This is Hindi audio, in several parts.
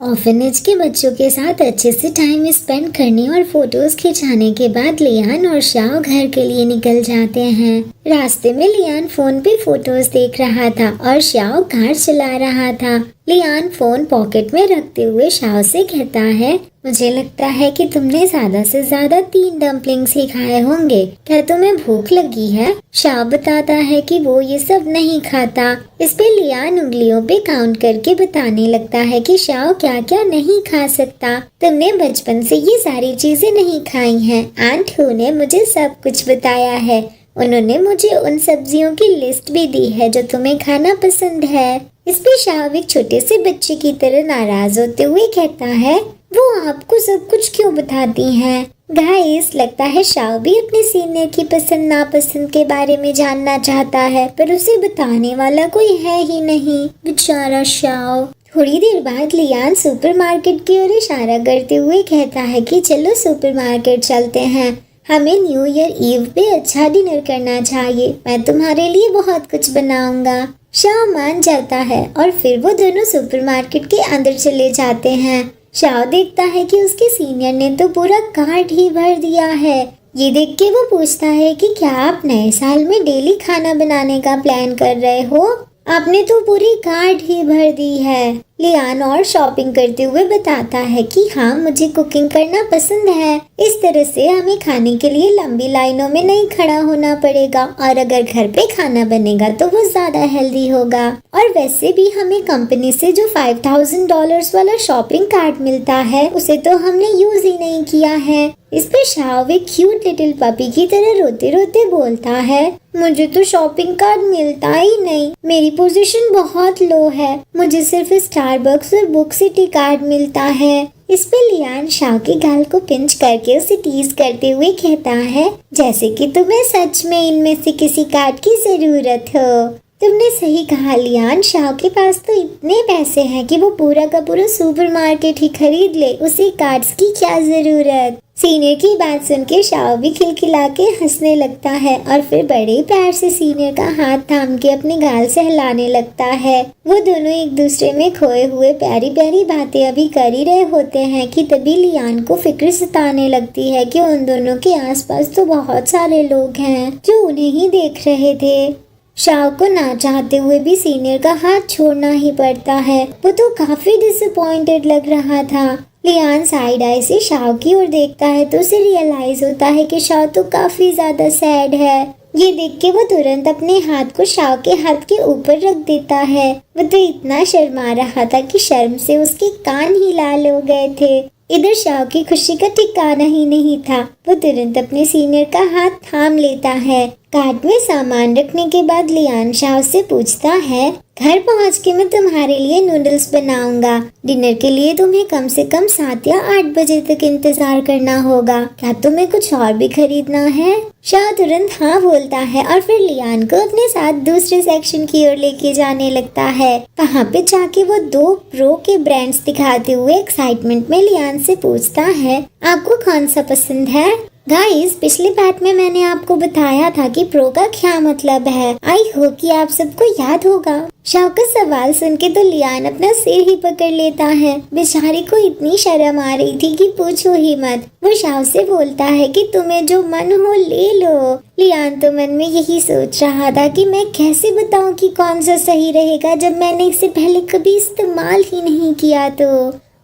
ऑर्फनेज के बच्चों के साथ अच्छे से टाइम स्पेंड करने और फोटोज खिंचाने के बाद लियान और शाओ घर के लिए निकल जाते हैं। रास्ते में लियान फोन पे फोटोज देख रहा था और शाओ कार चला रहा था। लियान फोन पॉकेट में रखते हुए शाओ से कहता है, मुझे लगता है कि तुमने ज्यादा से ज्यादा 3 डम्पलिंग्स ही खाए होंगे। क्या तुम्हें भूख लगी है? शाओ बताता है कि वो ये सब नहीं खाता। इस पे लियान उंगलियों पे काउंट करके बताने लगता है कि शाओ क्या क्या नहीं खा सकता। तुमने बचपन से ये सारी चीजें नहीं खाई हैं। आंट हू ने मुझे सब कुछ बताया है। उन्होंने मुझे उन सब्जियों की लिस्ट भी दी है जो तुम्हें खाना पसंद है। इस पे शाओ एक छोटे से बच्चे की तरह नाराज होते हुए कहता है, वो आपको सब कुछ क्यों बताती हैं? गाइस, लगता है शाओ भी अपने सीनियर की पसंद नापसंद के बारे में जानना चाहता है, पर उसे बताने वाला कोई है ही नहीं। बेचारा शाओ। थोड़ी देर बाद लियान सुपरमार्केट की ओर इशारा करते हुए कहता है कि चलो सुपरमार्केट चलते हैं। हमें न्यू ईयर ईव पे अच्छा डिनर करना चाहिए। मैं तुम्हारे लिए बहुत कुछ बनाऊंगा। शाओ मान जाता है और फिर वो दोनों सुपरमार्केट के अंदर चले जाते हैं। शाओ देखता है कि उसके सीनियर ने तो पूरा कार्ट ही भर दिया है। ये देख के वो पूछता है कि क्या आप नए साल में डेली खाना बनाने का प्लान कर रहे हो? आपने तो पूरी कार्ट ही भर दी है। लियान और शॉपिंग करते हुए बताता है कि हाँ, मुझे कुकिंग करना पसंद है। इस तरह से हमें खाने के लिए लंबी लाइनों में नहीं खड़ा होना पड़ेगा और अगर घर पे खाना बनेगा तो वो ज्यादा हेल्दी होगा। और वैसे भी हमें कंपनी से जो $5000 वाला शॉपिंग कार्ड मिलता है उसे तो हमने यूज ही नहीं किया है। इस पे शाओ एक क्यूट लिटिल पपी की तरह रोते रोते बोलता है, मुझे तो शॉपिंग कार्ड मिलता ही नहीं। मेरी पोजीशन बहुत लो है। मुझे सिर्फ स्टारबक्स और बुक सिटी कार्ड मिलता है। इस पे लियान शाओ के गाल को पिंच करके उसे टीज करते हुए कहता है, जैसे कि तुम्हें सच में इनमें से किसी कार्ड की जरूरत हो। तुमने सही कहा लियान, शाओ के पास तो इतने पैसे हैं कि वो पूरा का पूरा सुपरमार्केट ही खरीद ले। उसे कार्ड्स की क्या जरूरत। सीनियर की बात सुन के शाओ भी खिलखिला के हंसने लगता है और फिर बड़े प्यार से सीनियर का हाथ थाम के अपने गाल से हिलाने लगता है। वो दोनों एक दूसरे में खोए हुए प्यारी प्यारी बातें अभी कर ही रहे होते हैं कि तभी लियान को फिक्र सताने लगती है कि उन दोनों के आसपास तो बहुत सारे लोग हैं जो उन्हें ही देख रहे थे। शाओ को ना चाहते हुए भी सीनियर का हाथ छोड़ना ही पड़ता है। वो तो काफी डिसअपॉइंटेड लग रहा था। लियान साइड आई से शाओ की ओर देखता है तो उसे रियलाइज होता है कि शाओ तो काफी ज्यादा सैड है। ये देख के वो तुरंत अपने हाथ को शाओ के हाथ के ऊपर रख देता है। वो तो इतना शर्मा रहा था कि शर्म से उसके कान ही लाल हो गए थे। इधर शाओ की खुशी का ठिकाना ही नहीं था। वो तुरंत अपने सीनियर का हाथ थाम लेता है। कार्ट में सामान रखने के बाद लियान शाओ से पूछता है, घर पहुंच के मैं तुम्हारे लिए नूडल्स बनाऊंगा। डिनर के लिए तुम्हें कम से कम 7 या 8 बजे तक इंतजार करना होगा। क्या तुम्हें कुछ और भी खरीदना है? शाओ तुरंत हाँ बोलता है और फिर लियान को अपने साथ दूसरे सेक्शन की ओर लेके जाने लगता है। वहाँ पे जाके वो 2 प्रो के ब्रांड्स दिखाते हुए एक्साइटमेंट में लियान से पूछता है, आपको कौन सा पसंद है? गाइस, पिछले पार्ट में मैंने आपको बताया था कि प्रो का क्या मतलब है। आई होप कि आप सबको याद होगा। शाओ का सवाल सुन के तो लियान अपना सिर ही पकड़ लेता है। बेचारी को इतनी शर्म आ रही थी कि पूछो ही मत। वो शाओ से बोलता है कि तुम्हें जो मन हो ले लो। लियान तो मन में यही सोच रहा था कि मैं कैसे बताऊं कि कौन सा सही रहेगा जब मैंने इसे पहले कभी इस्तेमाल ही नहीं किया। तो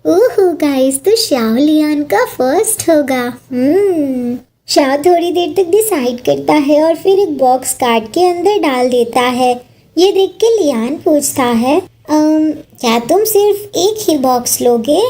ओहो गाइस, तो शाओ लियान का फर्स्ट होगा। शाओ थोड़ी देर तक डिसाइड करता है और फिर एक बॉक्स कार्ट के अंदर डाल देता है। ये देख के लियान पूछता है, क्या तुम सिर्फ एक ही बॉक्स लोगे?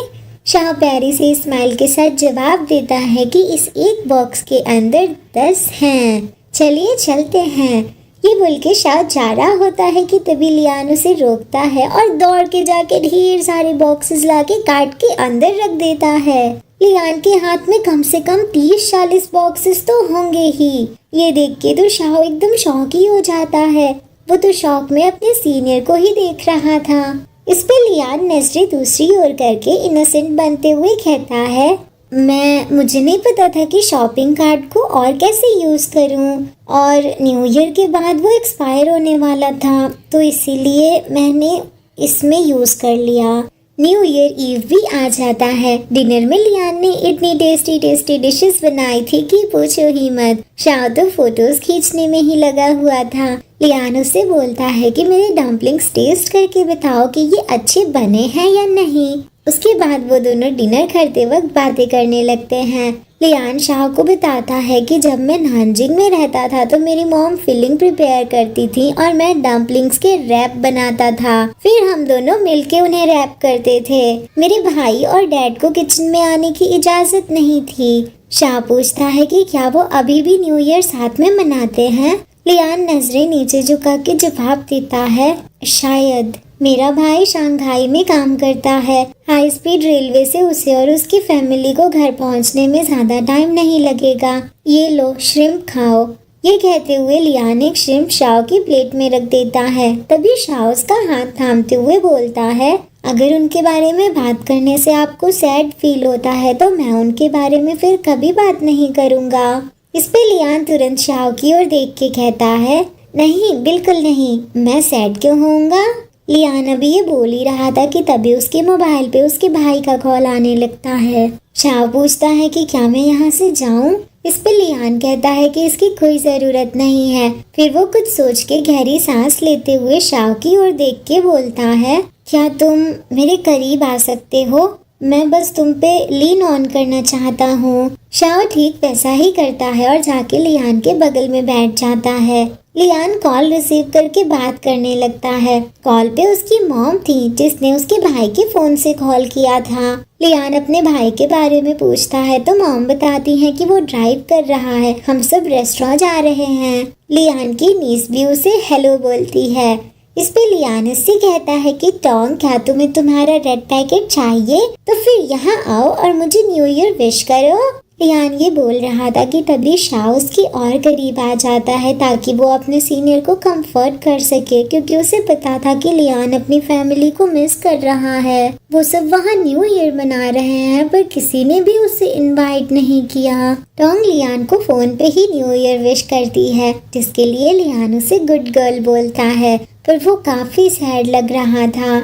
शाओ प्यारी से स्माइल के साथ जवाब देता है कि इस एक बॉक्स के अंदर 10 हैं। चलिए चलते हैं। ये बोल के शाओ जा रहा होता है कि तभी लियान उसे रोकता है और दौड़ के जाके ढेर सारे बॉक्सेस लाके कार्ट के अंदर रख देता है। लियान के हाथ में कम से कम 30-40 बॉक्सेस तो होंगे ही। ये देख के तो शाओ एकदम शौकी हो जाता है। वो तो शौक में अपने सीनियर को ही देख रहा था। इस पे लियान नजरें दूसरी ओर करके इनोसेंट बनते हुए कहता है, मुझे नहीं पता था कि शॉपिंग कार्ट को और कैसे यूज करूं और न्यू ईयर के बाद वो एक्सपायर होने वाला था तो इसीलिए मैंने इसमें यूज कर लिया। न्यू ईयर ईव भी आ जाता है। डिनर में लियान ने इतनी टेस्टी टेस्टी डिशेस बनाई थी कि पूछो ही मत। शाओ तो फोटोज खींचने में ही लगा हुआ था। लियान उससे बोलता है कि मेरे डम्पलिंग्स टेस्ट करके बताओ कि ये अच्छे बने हैं या नहीं। उसके बाद वो दोनों डिनर करते वक्त बातें करने लगते हैं। लियान शाओ को बताता है कि जब मैं नानजिंग में रहता था तो मेरी मॉम फिलिंग प्रिपेयर करती थी और मैं डम्पलिंग्स के रैप बनाता था। फिर हम दोनों मिलके उन्हें रैप करते थे। मेरे भाई और डैड को किचन में आने की इजाजत नहीं थी। शाओ पूछता है कि क्या वो अभी भी न्यू ईयर साथ में मनाते हैं। लियान नजरें नीचे झुका के जवाब देता है, शायद। मेरा भाई शंघाई में काम करता है। हाई स्पीड रेलवे से उसे और उसकी फैमिली को घर पहुंचने में ज्यादा टाइम नहीं लगेगा। ये लो श्रिम्प खाओ। ये कहते हुए लियान एक श्रिम्प शाओ की प्लेट में रख देता है। तभी शाओ उसका हाथ थामते हुए बोलता है, अगर उनके बारे में बात करने से आपको सैड फील होता है तो मैं उनके बारे में फिर कभी बात नहीं करूँगा। इस पे लियान तुरंत शाओ की ओर देख के कहता है, नहीं बिल्कुल नहीं, मैं सैड क्यों होऊंगा। लियान अभी ये बोल ही रहा था कि तभी उसके मोबाइल पे उसके भाई का कॉल आने लगता है। शाओ पूछता है कि क्या मैं यहाँ से जाऊँ। इस पे लियान कहता है कि इसकी कोई जरूरत नहीं है। फिर वो कुछ सोच के गहरी सांस लेते हुए शाओ की ओर देख के बोलता है, क्या तुम मेरे करीब आ सकते हो, मैं बस तुम पे लीन ऑन करना चाहता हूँ। शाओ ठीक वैसा ही करता है और जाके लियान के बगल में बैठ जाता है। लियान कॉल रिसीव करके बात करने लगता है। कॉल पे उसकी मॉम थी जिसने उसके भाई के फोन से कॉल किया था। लियान अपने भाई के बारे में पूछता है तो मॉम बताती है कि वो ड्राइव कर रहा है, हम सब रेस्टोरेंट जा रहे हैं। लियान की नीस भी उसे हेलो बोलती है। इस पे लियान इससे कहता है कि टॉम, क्या तुम्हें तुम्हारा रेड पैकेट चाहिए? तो फिर यहाँ आओ और मुझे न्यू ईयर विश करो। लियान ये बोल रहा था कि तभी शाओ उसकी और करीब आ जाता है ताकि वो अपने सीनियर को कंफर्ट कर सके, क्योंकि उसे पता था कि लियान अपनी फैमिली को मिस कर रहा है। वो सब वहाँ न्यू ईयर मना रहे हैं पर किसी ने भी उसे इनवाइट नहीं किया। टोंग लियान को फोन पे ही न्यू ईयर विश करती है, जिसके लिए लियान उसे गुड गर्ल बोलता है, पर वो काफी सैड लग रहा था।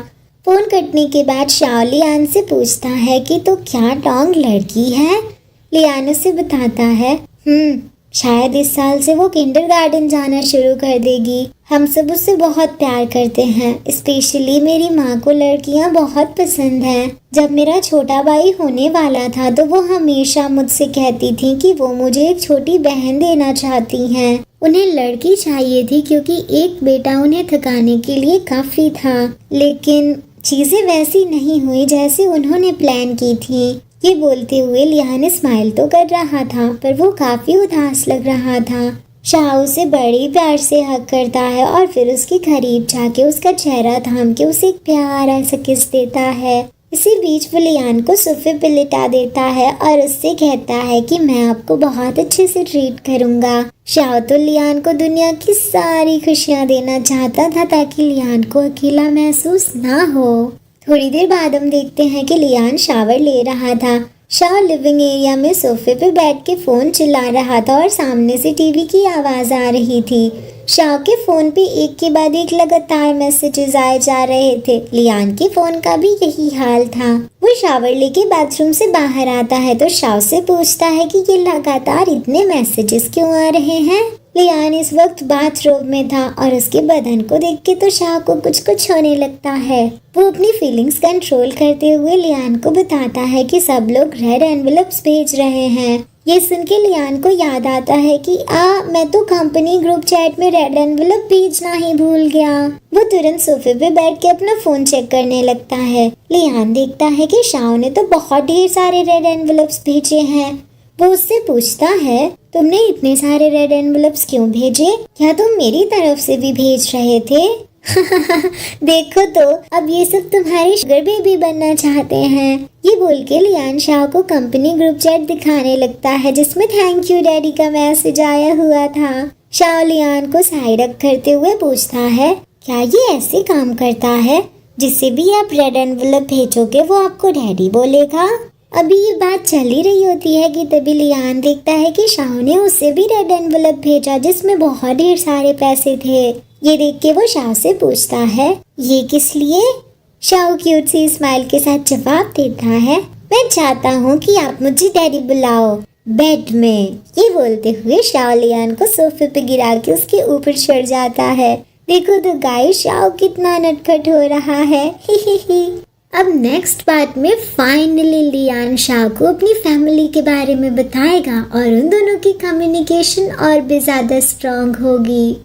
फोन कटने के बाद शाओ लियान से पूछता है कि तो क्या टोंग लड़की है? लियान उसे बताता है, शायद इस साल से वो किंडरगार्टन जाना शुरू कर देगी। हम सब उससे बहुत प्यार करते हैं, स्पेशली मेरी माँ को लड़कियाँ बहुत पसंद हैं। जब मेरा छोटा भाई होने वाला था तो वो हमेशा मुझसे कहती थी कि वो मुझे एक छोटी बहन देना चाहती हैं। उन्हें लड़की चाहिए थी क्योंकि एक बेटा उन्हें थकाने के लिए काफी था, लेकिन चीजें वैसी नहीं हुई जैसे उन्होंने प्लान की थी। ये बोलते हुए लियान स्माइल तो कर रहा था पर वो काफी उदास लग रहा था। शाओ उसे बड़ी प्यार से हग करता है और फिर उसके करीब जाके उसका चेहरा थाम के उसे एक प्यारा सा किस देता है। इसी बीच वो लियान को सोफे पे लिटा देता है और उससे कहता है कि मैं आपको बहुत अच्छे से ट्रीट करूंगा। शाओ तो लियान को दुनिया की सारी खुशियां देना चाहता था ताकि लियान को अकेला महसूस ना हो। थोड़ी देर बाद हम देखते हैं कि लियान शावर ले रहा था। शाओ लिविंग एरिया में सोफे पे बैठ के फोन चिल्ला रहा था और सामने से टीवी की आवाज आ रही थी। शाओ के फोन पे एक के बाद एक लगातार मैसेजेस आए जा रहे थे। लियान के फोन का भी यही हाल था। वो शावर लेके बाथरूम से बाहर आता है तो शाओ से पूछता है कि ये लगातार इतने मैसेजेस क्यों आ रहे हैं। लियान इस वक्त बाथरूम में था और उसके बदन को देख के तो शाओ को कुछ कुछ होने लगता है। वो अपनी फीलिंग्स कंट्रोल करते हुए लियान को बताता है कि सब लोग रेड एनवेलप्स भेज रहे हैं। ये सुन के लियान को याद आता है कि मैं तो कंपनी ग्रुप चैट में रेड एनवेलप भेजना ही भूल गया। वो तुरंत सोफे पे बैठ के अपना फोन चेक करने लगता है। लियान देखता है कि शाओ ने तो बहुत ढेर सारे रेड एनवेलप्स भेजे हैं। वो उससे पूछता है, तुमने इतने सारे रेड एनवेलप्स क्यों भेजे? क्या तुम मेरी तरफ से भी भेज रहे थे? देखो तो अब ये सब तुम्हारे शुगर बेबी बनना चाहते हैं। ये बोल के लियान शाओ को कंपनी ग्रुप चैट दिखाने लगता है जिसमें थैंक यू डैडी का मैसेज आया हुआ था। शाओ लियान को साइड अप करते हुए पूछता है, क्या ये ऐसे काम करता है जिससे भी आप रेड एनवेलप भेजोगे वो आपको डैडी बोलेगा? अभी ये बात चल ही रही होती है कि तभी लियान देखता है कि शाओ ने उससे भी रेड एनवेलप भेजा जिसमें बहुत ढेर सारे पैसे थे। ये देख के वो शाओ से पूछता है, ये किस लिए? शाओ क्यूट सी स्माइल के साथ जवाब देता है, मैं चाहता हूँ कि आप मुझे डैडी बुलाओ बेड में। ये बोलते हुए शाओ लियान को सोफे पे गिरा के उसके ऊपर चढ़ जाता है। देखो तो गाइस शाओ कितना नटखट हो रहा है। ही। अब नेक्स्ट पार्ट में फाइनली लियान शाओ को अपनी फैमिली के बारे में बताएगा और उन दोनों की कम्युनिकेशन और भी ज्यादा स्ट्रॉन्ग होगी।